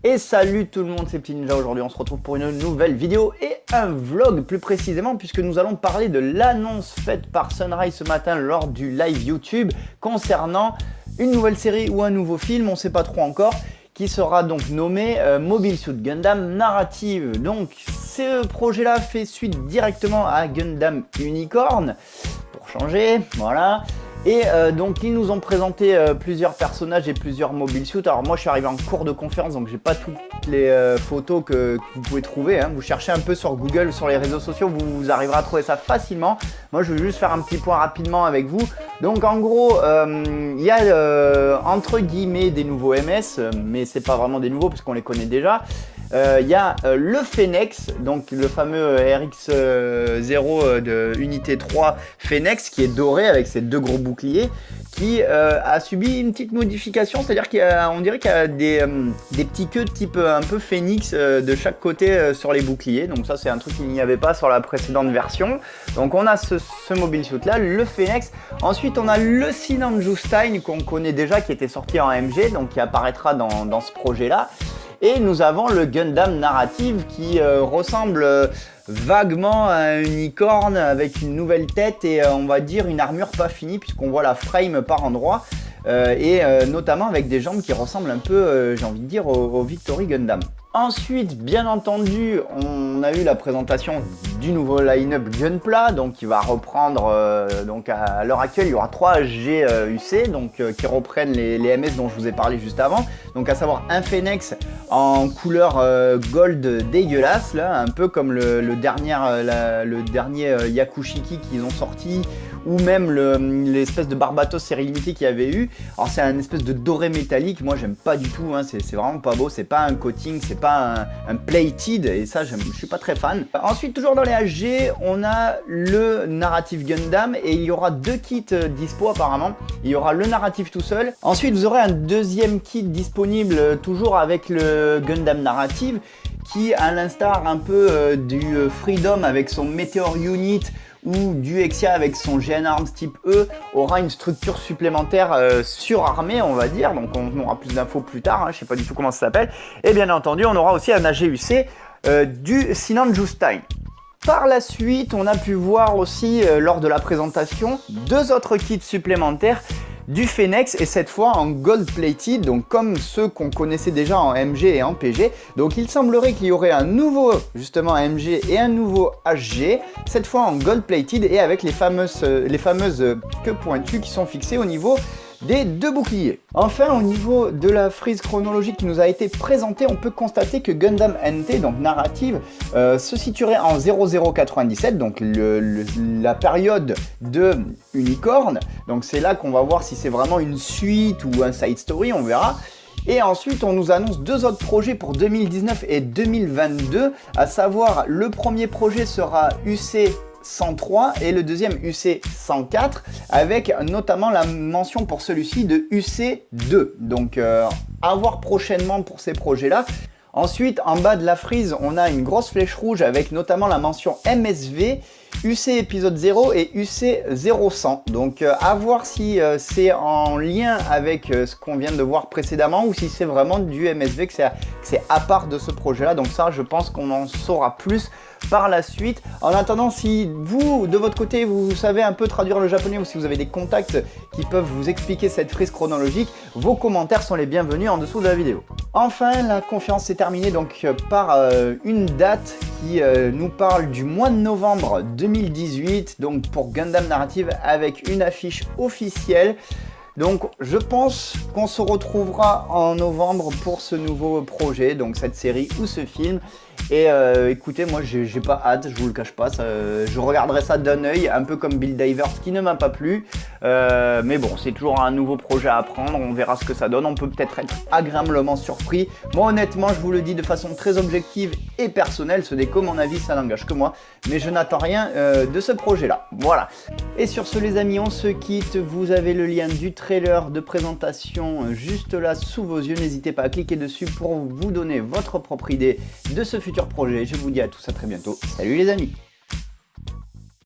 Et salut tout le monde, c'est Petit Ninja. Aujourd'hui on se retrouve pour une nouvelle vidéo et un vlog plus précisément, puisque nous allons parler de l'annonce faite par Sunrise ce matin lors du live YouTube concernant une nouvelle série ou un nouveau film, on ne sait pas trop encore, qui sera donc nommé Mobile Suit Gundam Narrative. Donc ce projet là fait suite directement à Gundam Unicorn, pour changer, voilà. Et donc ils nous ont présenté plusieurs personnages et plusieurs mobile suits. Alors moi je suis arrivé en cours de conférence, donc j'ai pas toutes les photos que vous pouvez trouver, hein. Vous cherchez un peu sur Google, sur les réseaux sociaux, vous arriverez à trouver ça facilement. Moi je vais juste faire un petit point rapidement avec vous. Donc en gros il y a entre guillemets des nouveaux MS, mais c'est pas vraiment des nouveaux puisqu'on les connaît déjà. Il y a le Phénix, donc le fameux RX0 de unité 3 Phénix qui est doré avec ses deux gros boucliers, qui a subi une petite modification, c'est-à-dire qu'on dirait qu'il y a des petits queues de type un peu Phénix de chaque côté sur les boucliers. Donc ça c'est un truc qu'il n'y avait pas sur la précédente version. Donc on a ce mobile suit là, le Phénix. Ensuite on a le Sinanju Stein qu'on connaît déjà, qui était sorti en MG, donc qui apparaîtra dans ce projet là. Et nous avons le Gundam Narrative qui ressemble vaguement à un unicorne avec une nouvelle tête et on va dire une armure pas finie, puisqu'on voit la frame par endroit et notamment avec des jambes qui ressemblent un peu, j'ai envie de dire, au Victory Gundam. Ensuite, bien entendu, on a eu la présentation du nouveau line-up Gunpla, donc qui va reprendre, donc à l'heure actuelle, il y aura 3 HG UC, donc qui reprennent les MS dont je vous ai parlé juste avant, donc à savoir un Phénix en couleur gold dégueulasse, là, un peu comme le dernier Yakushiki qu'ils ont sorti, ou même l'espèce de Barbatos série limitée qu'il y avait eu. Alors c'est un espèce de doré métallique, moi j'aime pas du tout, hein, c'est vraiment pas beau, c'est pas un coating, c'est pas un plated, et ça je suis pas très fan. Ensuite, toujours dans les HG, on a le Narrative Gundam, et il y aura 2 kits dispo apparemment. Il y aura le Narrative tout seul, ensuite vous aurez un deuxième kit disponible, toujours avec le Gundam Narrative, qui à l'instar un peu du Freedom avec son Meteor Unit, ou du Exia avec son GN Arms type E, aura une structure supplémentaire surarmée, on va dire. Donc on aura plus d'infos plus tard, hein, je sais pas du tout comment ça s'appelle. Et bien entendu, on aura aussi un AGUC du Sinanju Stein. Par la suite, on a pu voir aussi lors de la présentation 2 autres kits supplémentaires du Phénix, et cette fois en gold plated, donc comme ceux qu'on connaissait déjà en MG et en PG. Donc il semblerait qu'il y aurait un nouveau justement MG et un nouveau HG, cette fois en gold plated et avec les fameuses queues pointues qui sont fixées au niveau des 2 boucliers. Enfin, au niveau de la frise chronologique qui nous a été présentée, on peut constater que Gundam NT, donc Narrative, se situerait en 0097, donc la période de Unicorn. Donc c'est là qu'on va voir si c'est vraiment une suite ou un side story, on verra. Et ensuite, on nous annonce 2 autres projets pour 2019 et 2022, à savoir le premier projet sera UC 103 et le deuxième UC 104, avec notamment la mention pour celui-ci de UC 2. Donc à voir prochainement pour ces projets là. Ensuite, en bas de la frise, on a une grosse flèche rouge avec notamment la mention MSV, UC épisode 0 et UC 0100. Donc à voir si c'est en lien avec ce qu'on vient de voir précédemment, ou si c'est vraiment du MSV, que c'est à part de ce projet là. Donc ça, je pense qu'on en saura plus par la suite. En attendant, si vous, de votre côté, vous savez un peu traduire le japonais, ou si vous avez des contacts qui peuvent vous expliquer cette frise chronologique, vos commentaires sont les bienvenus en dessous de la vidéo. Enfin, la conférence s'est terminée donc par une date qui nous parle du mois de novembre 2018, donc pour Gundam Narrative, avec une affiche officielle. Donc je pense qu'on se retrouvera en novembre pour ce nouveau projet, donc cette série ou ce film. Et écoutez, moi j'ai pas hâte, je vous le cache pas, je regarderai ça d'un œil, un peu comme Build Divers qui ne m'a pas plu. Mais bon, c'est toujours un nouveau projet à apprendre, on verra ce que ça donne, on peut peut-être être agréablement surpris. Moi honnêtement, je vous le dis de façon très objective et personnelle, ce n'est que mon avis, ça n'engage que moi, mais je n'attends rien de ce projet-là. Voilà. Et sur ce les amis, on se quitte, vous avez le lien du trailer de présentation juste là sous vos yeux, n'hésitez pas à cliquer dessus pour vous donner votre propre idée de ce futur projet. Je vous dis à tous à très bientôt. Salut les amis!